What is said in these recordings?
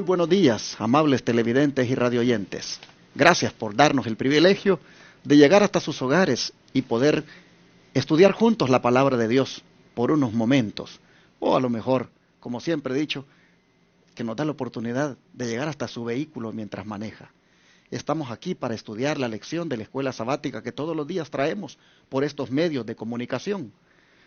buenos días, amables televidentes y radioyentes. Gracias por darnos el privilegio de llegar hasta sus hogares y poder estudiar juntos la palabra de Dios por unos momentos. O a lo mejor, como siempre he dicho, que nos da la oportunidad de llegar hasta su vehículo mientras maneja. Estamos aquí para estudiar la lección de la escuela sabática que todos los días traemos por estos medios de comunicación.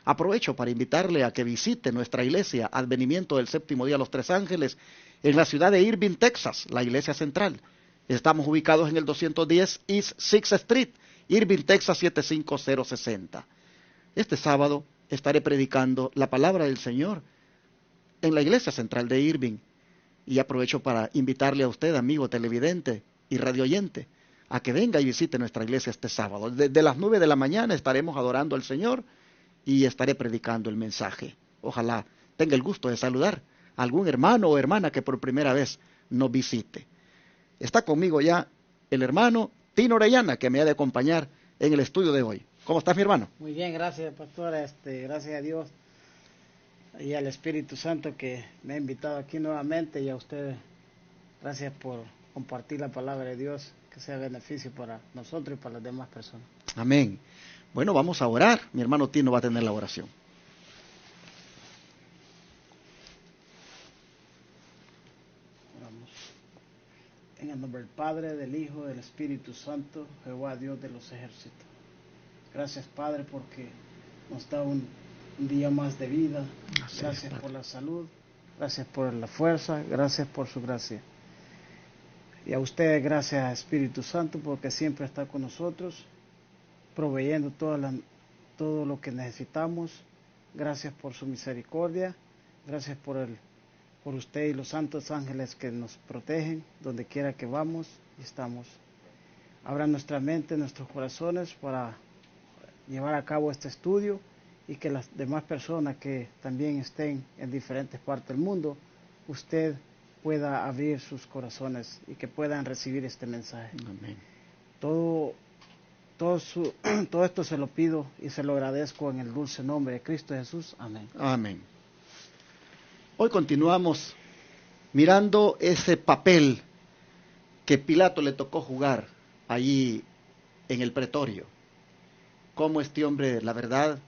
Aprovecho para invitarle a que visite nuestra iglesia Advenimiento del Séptimo Día de los Tres Ángeles en la ciudad de Irving, Texas, la iglesia central. Estamos ubicados en el 210 East Sixth Street, Irving, Texas 75060. Este sábado estaré predicando la palabra del Señor en la iglesia central de Irving. Y aprovecho para invitarle a usted, amigo televidente y radioyente, a que venga y visite nuestra iglesia este sábado. Desde las 9 de la mañana estaremos adorando al Señor y estaré predicando el mensaje. Ojalá tenga el gusto de saludar a algún hermano o hermana que por primera vez nos visite. Está conmigo ya el hermano Tino Orellana, que me ha de acompañar en el estudio de hoy. ¿Cómo estás, mi hermano? Muy bien, gracias, pastor. Gracias a Dios y al Espíritu Santo que me ha invitado aquí nuevamente, y a ustedes, gracias por compartir la palabra de Dios, que sea beneficio para nosotros y para las demás personas. Amén. Bueno, vamos a orar. Mi hermano Tino va a tener la oración. Oramos. En el nombre del Padre, del Hijo, del Espíritu Santo, Jehová Dios de los ejércitos. Gracias, Padre, porque nos da un día más de vida. Gracias por la salud, gracias por la fuerza, gracias por su gracia. Y a ustedes, gracias, Espíritu Santo, porque siempre está con nosotros, proveyendo todo lo que necesitamos. Gracias por su misericordia, gracias por usted y los santos ángeles que nos protegen donde quiera que vamos y estamos. Abra nuestra mente, nuestros corazones para llevar a cabo este estudio, y que las demás personas que también estén en diferentes partes del mundo, usted pueda abrir sus corazones y que puedan recibir este mensaje. Amén. Todo esto se lo pido y se lo agradezco en el dulce nombre de Cristo Jesús. Amén. Amén. Hoy continuamos mirando ese papel que Pilato le tocó jugar allí en el pretorio. Cómo este hombre, la verdad,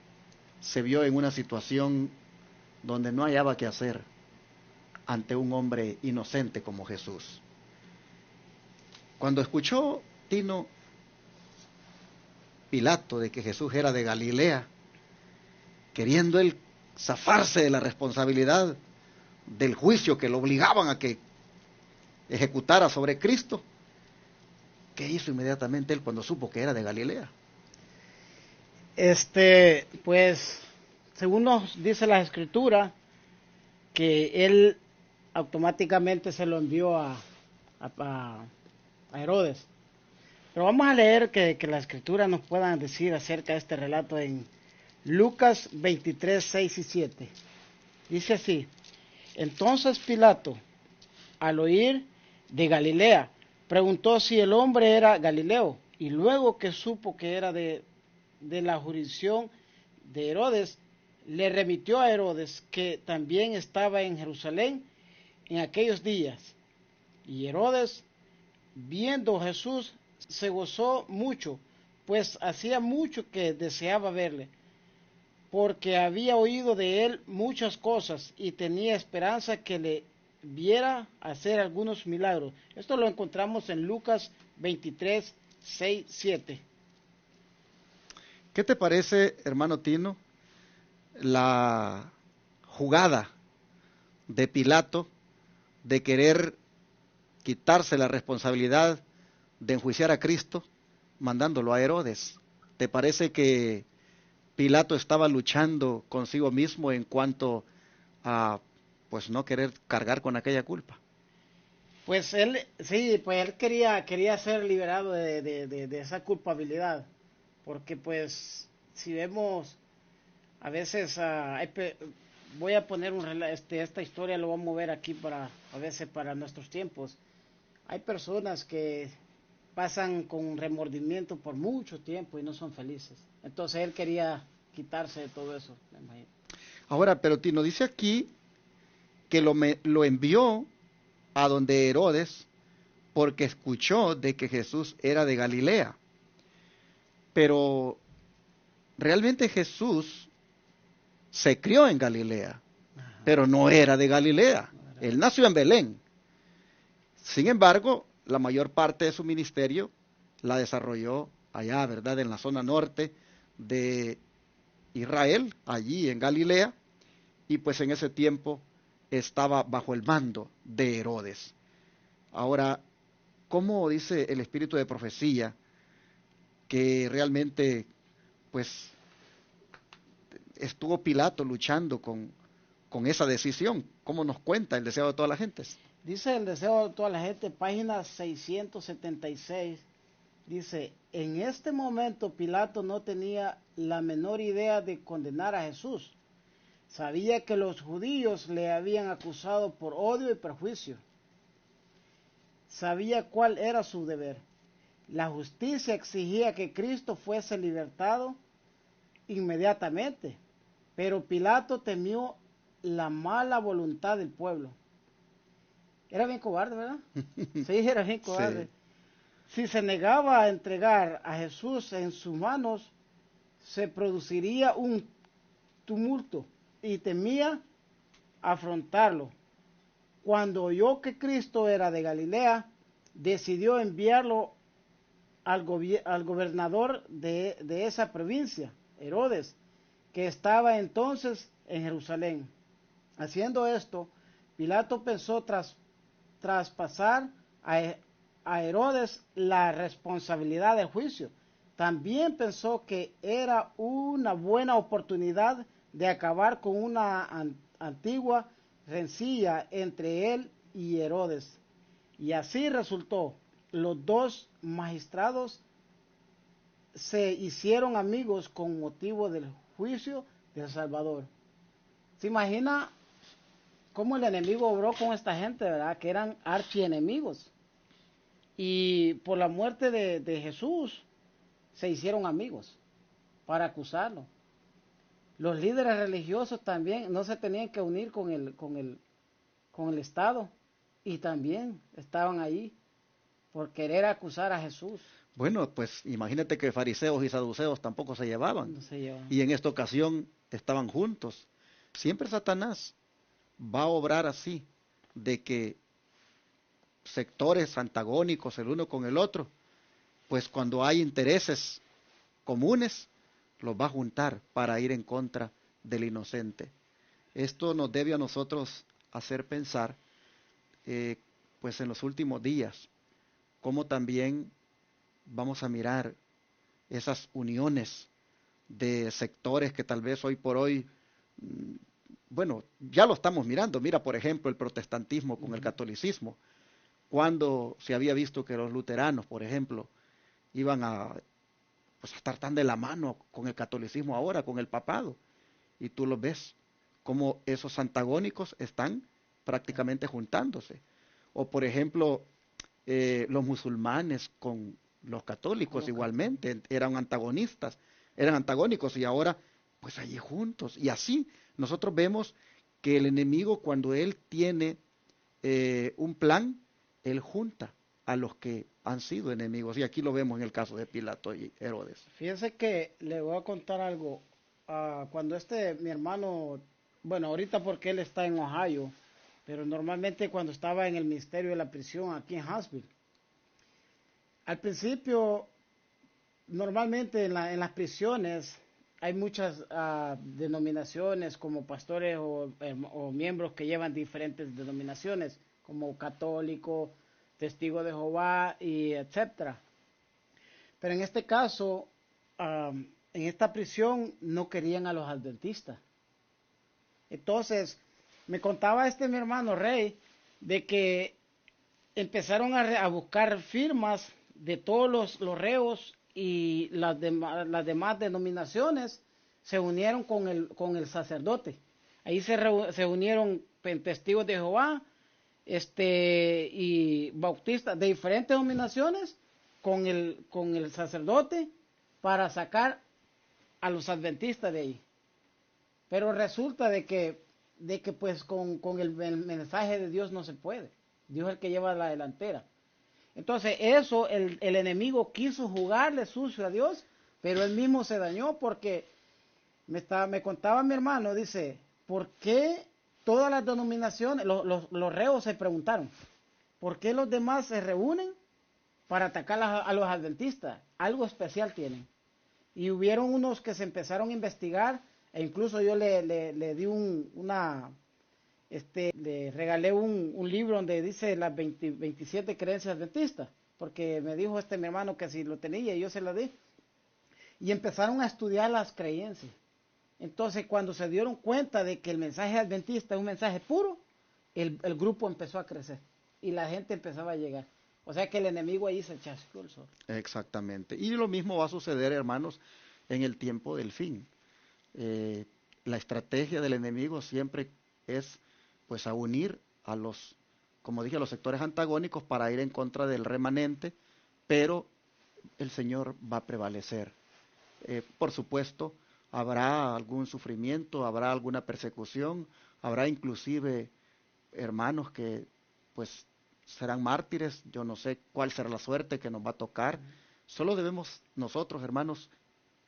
se vio en una situación donde no hallaba qué hacer ante un hombre inocente como Jesús. Cuando escuchó Tino Pilato de que Jesús era de Galilea, queriendo él zafarse de la responsabilidad del juicio que lo obligaban a que ejecutara sobre Cristo, ¿qué hizo inmediatamente él cuando supo que era de Galilea? Pues, según nos dice la Escritura, que él automáticamente se lo envió a Herodes. Pero vamos a leer que la Escritura nos pueda decir acerca de este relato en Lucas 23, 6 y 7. Dice así: entonces Pilato, al oír de Galilea, preguntó si el hombre era Galileo, y luego que supo que era de la jurisdicción de Herodes, le remitió a Herodes, que también estaba en Jerusalén en aquellos días. Y Herodes, viendo a Jesús, se gozó mucho, pues hacía mucho que deseaba verle, porque había oído de él muchas cosas y tenía esperanza que le viera hacer algunos milagros. Esto lo encontramos en Lucas 23, 6, 7. ¿Qué te parece, hermano Tino, la jugada de Pilato de querer quitarse la responsabilidad de enjuiciar a Cristo mandándolo a Herodes? ¿Te parece que Pilato estaba luchando consigo mismo en cuanto a pues no querer cargar con aquella culpa? Pues él quería ser liberado de esa culpabilidad, porque pues si vemos a veces voy a poner esta historia, lo voy a mover aquí a veces para nuestros tiempos. Hay personas que pasan con remordimiento por mucho tiempo y no son felices. Entonces él quería quitarse de todo eso, me imagino. Ahora, pero Tino dice aquí que lo envió a donde Herodes porque escuchó de que Jesús era de Galilea. Pero realmente Jesús se crió en Galilea, Ajá. pero no era de Galilea. No era. Él nació en Belén. Sin embargo, la mayor parte de su ministerio la desarrolló allá, ¿verdad? En la zona norte de Israel, allí en Galilea, y pues en ese tiempo estaba bajo el mando de Herodes. Ahora, ¿cómo dice el espíritu de profecía que realmente pues estuvo Pilato luchando con esa decisión? ¿Cómo nos cuenta el deseo de todas las gentes? Dice el deseo de toda la gente, página 676, dice, en este momento Pilato no tenía la menor idea de condenar a Jesús. Sabía que los judíos le habían acusado por odio y perjuicio. Sabía cuál era su deber. La justicia exigía que Cristo fuese libertado inmediatamente, pero Pilato temió la mala voluntad del pueblo. Era bien cobarde, ¿verdad? Sí, era bien cobarde. Sí. Si se negaba a entregar a Jesús en sus manos, se produciría un tumulto y temía afrontarlo. Cuando oyó que Cristo era de Galilea, decidió enviarlo al gobernador de esa provincia, Herodes, que estaba entonces en Jerusalén. Haciendo esto, Pilato pensó traspasar a Herodes la responsabilidad del juicio. También pensó que era una buena oportunidad de acabar con una antigua rencilla entre él y Herodes. Y así resultó. Los dos magistrados se hicieron amigos con motivo del juicio del Salvador. ¿Se imagina cómo el enemigo obró con esta gente, verdad? Que eran archienemigos. Y por la muerte de Jesús se hicieron amigos para acusarlo. Los líderes religiosos también no se tenían que unir con el Estado y también estaban ahí por querer acusar a Jesús. Bueno, pues imagínate que fariseos y saduceos tampoco se llevaban. No se llevaban. Y en esta ocasión estaban juntos. Siempre Satanás va a obrar así, de que sectores antagónicos el uno con el otro, pues cuando hay intereses comunes, los va a juntar para ir en contra del inocente. Esto nos debe a nosotros hacer pensar, pues en los últimos días, cómo también vamos a mirar esas uniones de sectores que tal vez hoy por hoy, bueno, ya lo estamos mirando. Mira, por ejemplo, el protestantismo con el catolicismo. Cuando se había visto que los luteranos, por ejemplo, iban pues, a estar tan de la mano con el catolicismo ahora, con el papado. Y tú los ves, como esos antagónicos están prácticamente juntándose. O, por ejemplo, los musulmanes con los católicos igualmente eran antagónicos y ahora pues allí juntos. Y así nosotros vemos que el enemigo, cuando él tiene un plan, él junta a los que han sido enemigos. Y aquí lo vemos en el caso de Pilato y Herodes. Fíjense que le voy a contar algo. Cuando mi hermano, bueno, ahorita porque él está en Ohio, pero normalmente cuando estaba en el ministerio de la prisión aquí en Huntsville, al principio, normalmente en las prisiones hay muchas denominaciones como pastores o miembros que llevan diferentes denominaciones, como católico, testigo de Jehová y etcétera. Pero en este caso, en esta prisión no querían a los adventistas. Entonces, me contaba mi hermano Rey de que empezaron a buscar firmas de todos los reos y las demás denominaciones se unieron con el sacerdote. Ahí se unieron testigos de Jehová y bautistas de diferentes denominaciones con el sacerdote para sacar a los adventistas de ahí. Pero resulta de que pues con el mensaje de Dios no se puede. Dios es el que lleva la delantera. Entonces eso, el enemigo quiso jugarle sucio a Dios, pero él mismo se dañó porque me contaba mi hermano, dice, ¿por qué todas las denominaciones, los reos se preguntaron, ¿por qué los demás se reúnen para atacar a los adventistas? Algo especial tienen. Y hubieron unos que se empezaron a investigar, e incluso yo le di le regalé un libro donde dice las 27 creencias adventistas, porque me dijo mi hermano que si lo tenía y yo se lo di. Y empezaron a estudiar las creencias. Entonces, cuando se dieron cuenta de que el mensaje adventista es un mensaje puro, el grupo empezó a crecer y la gente empezaba a llegar. O sea que el enemigo ahí se chascó el sol. Exactamente. Y lo mismo va a suceder, hermanos, en el tiempo del fin. La estrategia del enemigo siempre es, pues, a unir a los, como dije, a los sectores antagónicos para ir en contra del remanente, pero el Señor va a prevalecer. Por supuesto, habrá algún sufrimiento, habrá alguna persecución, habrá inclusive hermanos que, pues, serán mártires. Yo no sé cuál será la suerte que nos va a tocar. Solo debemos nosotros, hermanos,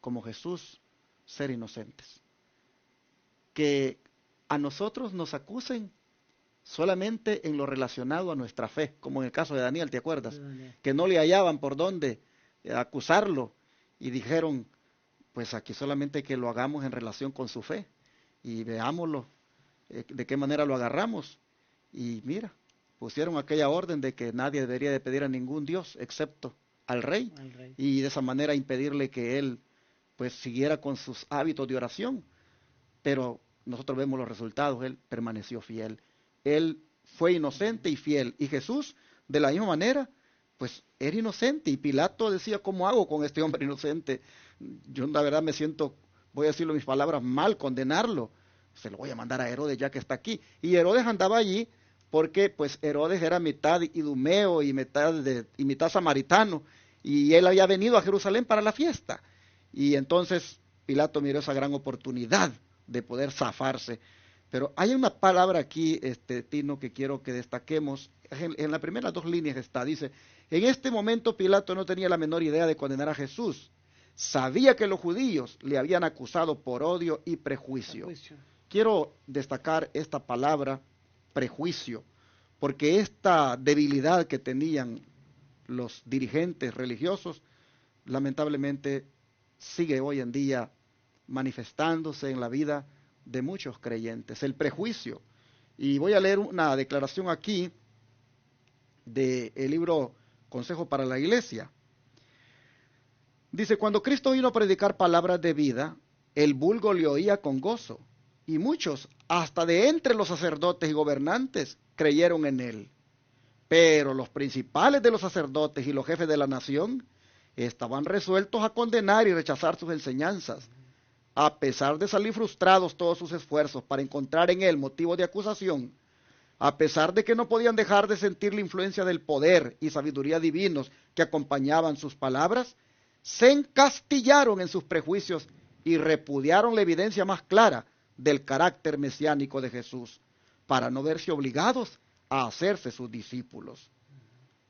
como Jesús, ser inocentes. Que a nosotros nos acusen solamente en lo relacionado a nuestra fe, como en el caso de Daniel, ¿te acuerdas? Que no le hallaban por dónde acusarlo y dijeron, pues aquí solamente que lo hagamos en relación con su fe y veámoslo, de qué manera lo agarramos. Y mira, pusieron aquella orden de que nadie debería de pedir a ningún Dios excepto al rey, y de esa manera impedirle que él pues siguiera con sus hábitos de oración. Pero nosotros vemos los resultados, él permaneció fiel, él fue inocente y fiel, y Jesús de la misma manera pues era inocente, y Pilato decía, ¿cómo hago con este hombre inocente? Yo la verdad me siento, voy a decirlo en mis palabras, mal condenarlo, se lo voy a mandar a Herodes ya que está aquí. Y Herodes andaba allí porque pues Herodes era mitad idumeo y mitad samaritano, y él había venido a Jerusalén para la fiesta. Y entonces Pilato miró esa gran oportunidad de poder zafarse. Pero hay una palabra aquí, Tino, que quiero que destaquemos. En las primeras 2 líneas está, dice, en este momento Pilato no tenía la menor idea de condenar a Jesús. Sabía que los judíos le habían acusado por odio y prejuicio. Quiero destacar esta palabra, prejuicio, porque esta debilidad que tenían los dirigentes religiosos, lamentablemente sigue hoy en día manifestándose en la vida de muchos creyentes, el prejuicio. Y voy a leer una declaración aquí del libro Consejo para la Iglesia. Dice, cuando Cristo vino a predicar palabras de vida, el vulgo le oía con gozo, y muchos, hasta de entre los sacerdotes y gobernantes, creyeron en él. Pero los principales de los sacerdotes y los jefes de la nación estaban resueltos a condenar y rechazar sus enseñanzas. A pesar de salir frustrados todos sus esfuerzos para encontrar en él motivo de acusación, a pesar de que no podían dejar de sentir la influencia del poder y sabiduría divinos que acompañaban sus palabras, se encastillaron en sus prejuicios y repudiaron la evidencia más clara del carácter mesiánico de Jesús, para no verse obligados a hacerse sus discípulos.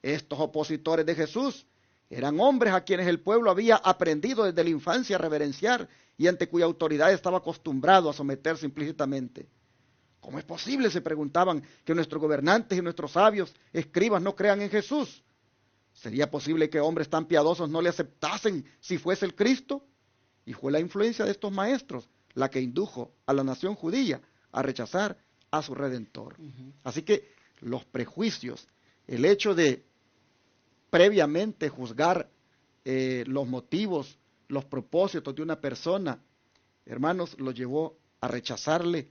Estos opositores de Jesús eran hombres a quienes el pueblo había aprendido desde la infancia a reverenciar y ante cuya autoridad estaba acostumbrado a someterse implícitamente. ¿Cómo es posible, se preguntaban, que nuestros gobernantes y nuestros sabios, escribas, no crean en Jesús? ¿Sería posible que hombres tan piadosos no le aceptasen si fuese el Cristo? Y fue la influencia de estos maestros la que indujo a la nación judía a rechazar a su Redentor. Así que los prejuicios, el hecho de previamente juzgar los motivos, los propósitos de una persona, hermanos, lo llevó a rechazarle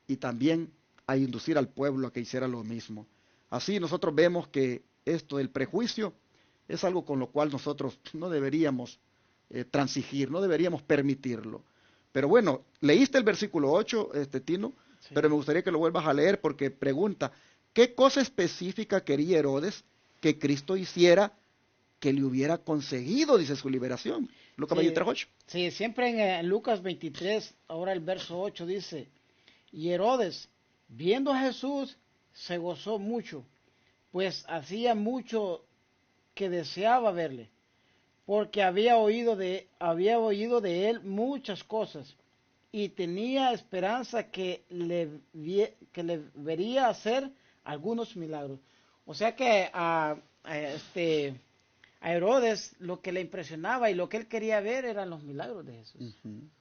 y también a inducir al pueblo a que hiciera lo mismo. Así nosotros vemos que esto del prejuicio es algo con lo cual nosotros no deberíamos transigir, no deberíamos permitirlo. Pero bueno, leíste el versículo 8, Tino, sí, pero me gustaría que lo vuelvas a leer porque pregunta, ¿qué cosa específica quería Herodes que Cristo hiciera que le hubiera conseguido, dice, su liberación? Lucas 23:8. Sí, siempre en Lucas 23, ahora el verso 8 dice, y Herodes, viendo a Jesús, se gozó mucho pues hacía mucho que deseaba verle, porque había oído de él muchas cosas y tenía esperanza que le vería hacer algunos milagros. O sea que a Herodes lo que le impresionaba y lo que él quería ver eran los milagros de Jesús.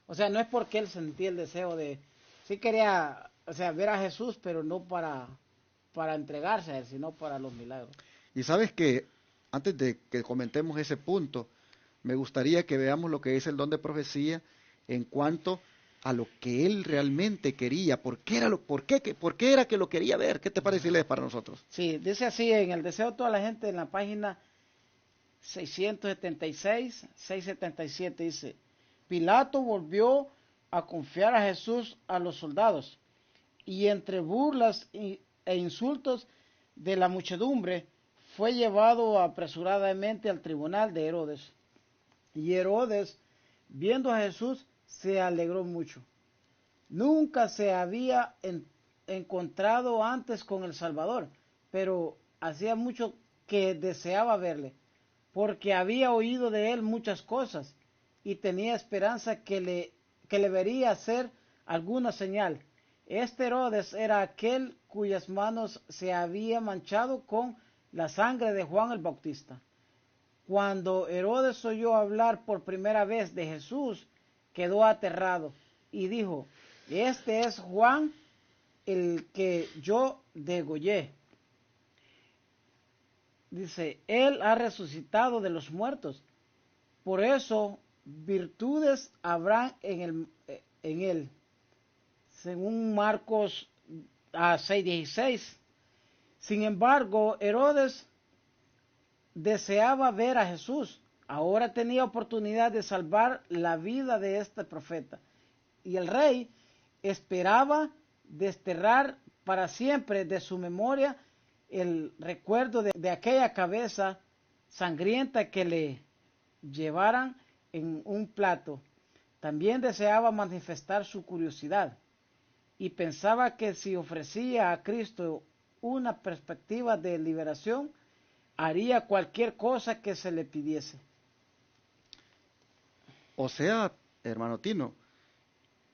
O sea, no es porque él sentía el deseo de, sí quería, o sea, ver a Jesús, pero no para entregarse a él, sino para los milagros. Y sabes que antes de que comentemos ese punto, me gustaría que veamos lo que es el don de profecía en cuanto a lo que él realmente quería, por qué era que lo quería ver. ¿Qué te parece, Iles, para nosotros? Sí, dice así en el deseo de toda la gente en la página 676, 677 dice, Pilato volvió a confiar a Jesús a los soldados y entre burlas e insultos de la muchedumbre fue llevado apresuradamente al tribunal de Herodes. Y Herodes, viendo a Jesús, se alegró mucho. Nunca se había encontrado antes con el Salvador, pero hacía mucho que deseaba verle, porque había oído de él muchas cosas y tenía esperanza que le vería hacer alguna señal. Este Herodes era aquel cuyas manos se había manchado con la sangre de Juan el Bautista. Cuando Herodes oyó hablar por primera vez de Jesús, quedó aterrado y dijo, este es Juan el que yo degollé. Dice, él ha resucitado de los muertos. Por eso, virtudes habrán en él. Según Marcos 6:16. Sin embargo, Herodes deseaba ver a Jesús. Ahora tenía oportunidad de salvar la vida de este profeta. Y el rey esperaba desterrar para siempre de su memoria el recuerdo de aquella cabeza sangrienta que le llevaran en un plato. También deseaba manifestar su curiosidad y pensaba que si ofrecía a Cristo una perspectiva de liberación, haría cualquier cosa que se le pidiese. O sea, hermano Tino,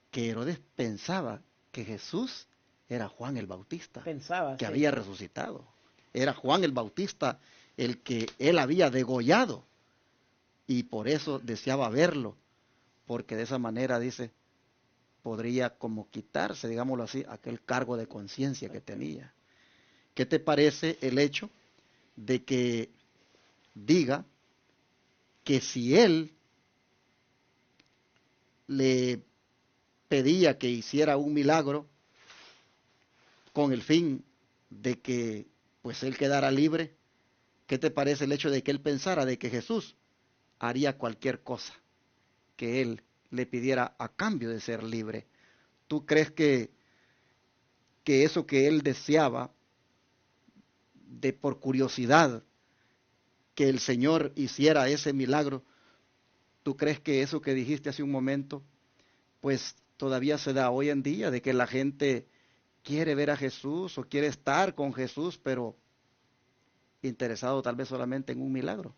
que Herodes pensaba que Jesús era Juan el Bautista, Pensaba, que sí. había resucitado. Era Juan el Bautista el que él había degollado y por eso deseaba verlo, porque de esa manera, dice, podría como quitarse, digámoslo así, aquel cargo de conciencia que tenía. ¿Qué te parece el hecho de que diga que si él le pedía que hiciera un milagro con el fin de que pues él quedara libre, ¿qué te parece el hecho de que él pensara de que Jesús haría cualquier cosa que él le pidiera a cambio de ser libre? ¿Tú crees que eso que él deseaba, de por curiosidad, que el Señor hiciera ese milagro, tú crees que eso que dijiste hace un momento, pues todavía se da hoy en día, de que la gente quiere ver a Jesús o quiere estar con Jesús, pero interesado tal vez solamente en un milagro?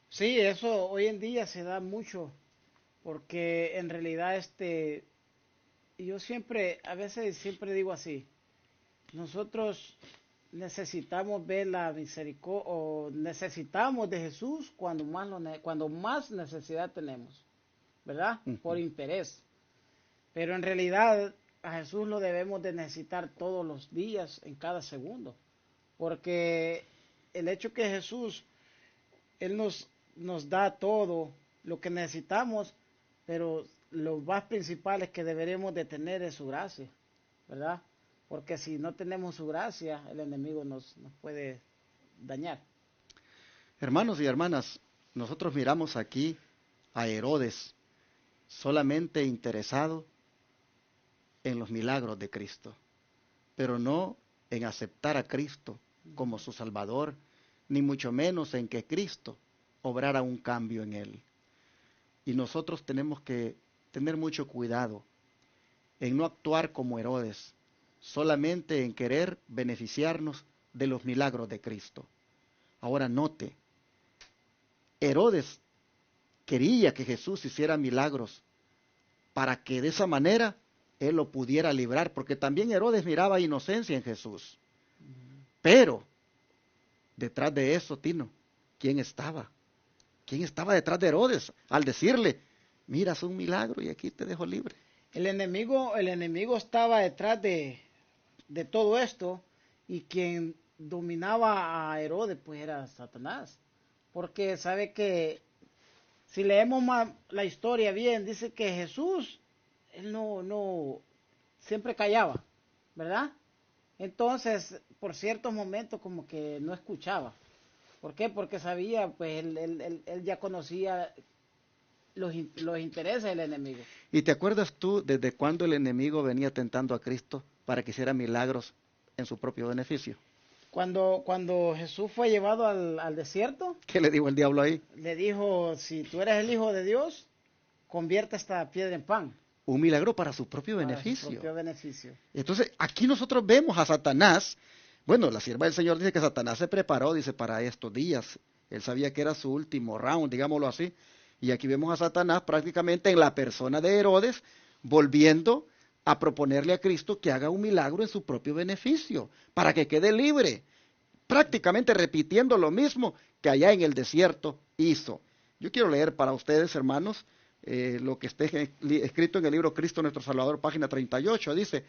Sí, eso hoy en día se da mucho, porque en realidad yo siempre, a veces siempre digo así, nosotros necesitamos ver la misericordia, o necesitamos de Jesús cuando más necesidad tenemos, ¿verdad? Por interés. Pero en realidad a Jesús lo debemos de necesitar todos los días, en cada segundo, porque el hecho que Jesús, Él nos da todo lo que necesitamos, pero lo más principal es que deberemos de tener es su gracia, ¿verdad? Porque si no tenemos su gracia, el enemigo nos puede dañar. Hermanos y hermanas, nosotros miramos aquí a Herodes solamente interesado en los milagros de Cristo, pero no en aceptar a Cristo como su Salvador, ni mucho menos en que Cristo obrara un cambio en él. Y nosotros tenemos que tener mucho cuidado en no actuar como Herodes, solamente en querer beneficiarnos de los milagros de Cristo. Ahora note, Herodes quería que Jesús hiciera milagros para que de esa manera él lo pudiera librar, porque también Herodes miraba inocencia en Jesús. Pero, detrás de eso, Tino, ¿quién estaba? ¿Quién estaba detrás de Herodes al decirle, mira, es un milagro y aquí te dejo libre? El enemigo estaba detrás de todo esto, y quien dominaba a Herodes pues era Satanás, porque sabe que si leemos más la historia bien, dice que Jesús, él no siempre callaba, ¿verdad? Entonces, por ciertos momentos como que no escuchaba. ¿Por qué? Porque sabía, pues él ya conocía los intereses del enemigo. ¿Y te acuerdas tú desde cuándo el enemigo venía tentando a Cristo para que hiciera milagros en su propio beneficio? Cuando Jesús fue llevado al desierto, ¿Qué le dijo el diablo ahí? le dijo, si tú eres el Hijo de Dios, convierte esta piedra en pan. Un milagro para su propio Para beneficio. su propio beneficio. Entonces, aquí nosotros vemos a Satanás. Bueno, la sierva del Señor dice que Satanás se preparó, dice, para estos días. Él sabía que era su último round, digámoslo así. Y aquí vemos a Satanás prácticamente en la persona de Herodes, volviendo a proponerle a Cristo que haga un milagro en su propio beneficio, para que quede libre. Prácticamente repitiendo lo mismo que allá en el desierto hizo. Yo quiero leer para ustedes, hermanos, lo que esté escrito en el libro Cristo Nuestro Salvador, página 38. Dice,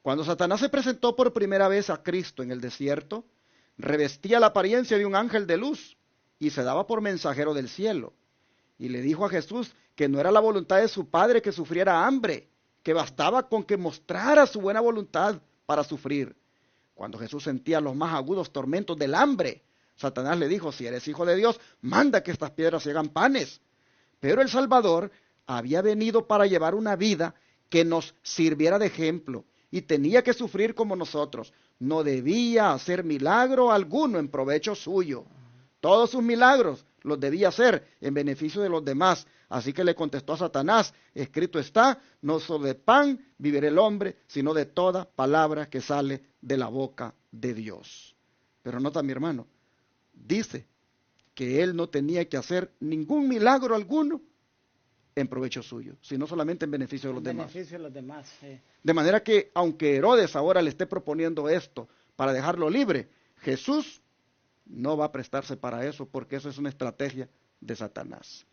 cuando Satanás se presentó por primera vez a Cristo en el desierto, revestía la apariencia de un ángel de luz y se daba por mensajero del cielo. Y le dijo a Jesús que no era la voluntad de su Padre que sufriera hambre, que bastaba con que mostrara su buena voluntad para sufrir. Cuando Jesús sentía los más agudos tormentos del hambre, Satanás le dijo, si eres hijo de Dios, manda que estas piedras se hagan panes. Pero el Salvador había venido para llevar una vida que nos sirviera de ejemplo y tenía que sufrir como nosotros. No debía hacer milagro alguno en provecho suyo. Todos sus milagros los debía hacer en beneficio de los demás. Así que le contestó a Satanás, escrito está, no solo de pan vivirá el hombre, sino de toda palabra que sale de la boca de Dios. Pero nota, mi hermano, dice que él no tenía que hacer ningún milagro alguno en provecho suyo, sino solamente en beneficio de los demás. Beneficio de los demás, sí. De manera que, aunque Herodes ahora le esté proponiendo esto para dejarlo libre, Jesús no va a prestarse para eso, porque eso es una estrategia de Satanás.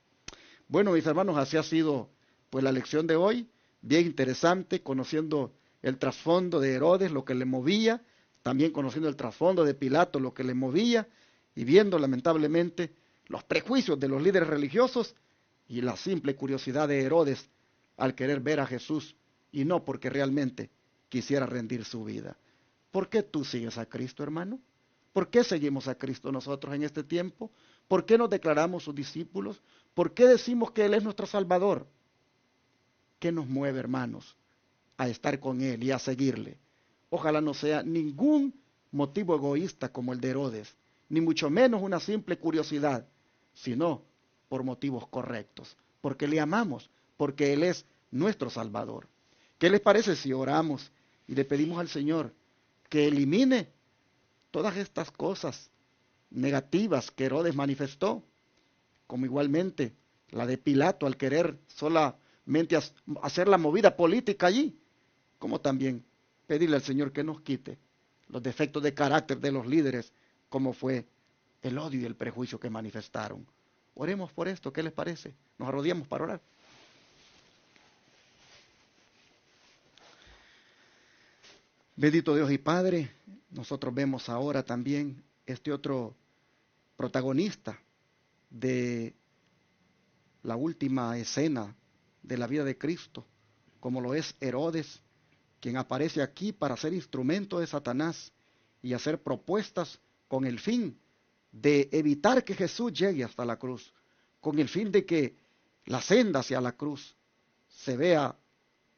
Bueno, mis hermanos, así ha sido pues la lección de hoy, bien interesante, conociendo el trasfondo de Herodes, lo que le movía, también conociendo el trasfondo de Pilato, lo que le movía, y viendo lamentablemente los prejuicios de los líderes religiosos y la simple curiosidad de Herodes al querer ver a Jesús y no porque realmente quisiera rendir su vida. ¿Por qué tú sigues a Cristo, hermano? ¿Por qué seguimos a Cristo nosotros en este tiempo? ¿Por qué nos declaramos sus discípulos? ¿Por qué decimos que Él es nuestro Salvador? ¿Qué nos mueve, hermanos, a estar con Él y a seguirle? Ojalá no sea ningún motivo egoísta como el de Herodes, ni mucho menos una simple curiosidad, sino por motivos correctos, porque le amamos, porque Él es nuestro Salvador. ¿Qué les parece si oramos y le pedimos al Señor que elimine todas estas cosas negativas que Herodes manifestó, como igualmente la de Pilato al querer solamente hacer la movida política allí, como también pedirle al Señor que nos quite los defectos de carácter de los líderes, como fue el odio y el prejuicio que manifestaron? Oremos por esto, ¿qué les parece? Nos arrodillamos para orar. Bendito Dios y Padre, nosotros vemos ahora también este otro protagonista de la última escena de la vida de Cristo, como lo es Herodes, quien aparece aquí para ser instrumento de Satanás y hacer propuestas con el fin de evitar que Jesús llegue hasta la cruz, con el fin de que la senda hacia la cruz se vea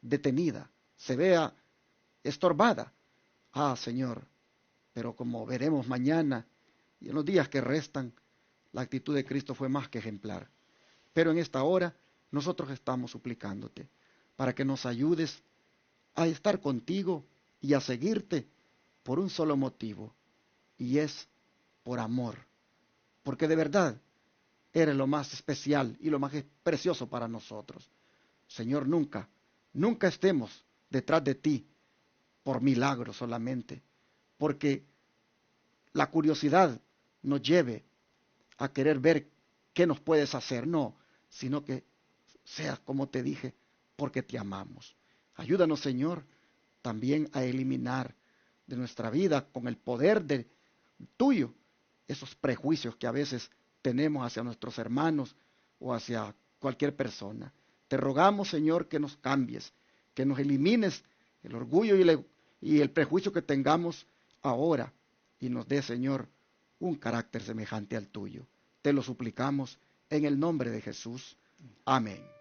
detenida, se vea estorbada. Ah, Señor, pero como veremos mañana y en los días que restan, la actitud de Cristo fue más que ejemplar. Pero en esta hora nosotros estamos suplicándote para que nos ayudes a estar contigo y a seguirte por un solo motivo, y es por amor, porque de verdad eres lo más especial y lo más precioso para nosotros. Señor, nunca estemos detrás de ti por milagro solamente, porque la curiosidad nos lleve a querer ver qué nos puedes hacer, no, sino que seas como te dije, porque te amamos. Ayúdanos, Señor, también a eliminar de nuestra vida con el poder tuyo esos prejuicios que a veces tenemos hacia nuestros hermanos o hacia cualquier persona. Te rogamos, Señor, que nos cambies, que nos elimines el orgullo y el prejuicio que tengamos ahora y nos dé, Señor, un carácter semejante al tuyo. Te lo suplicamos en el nombre de Jesús. Amén.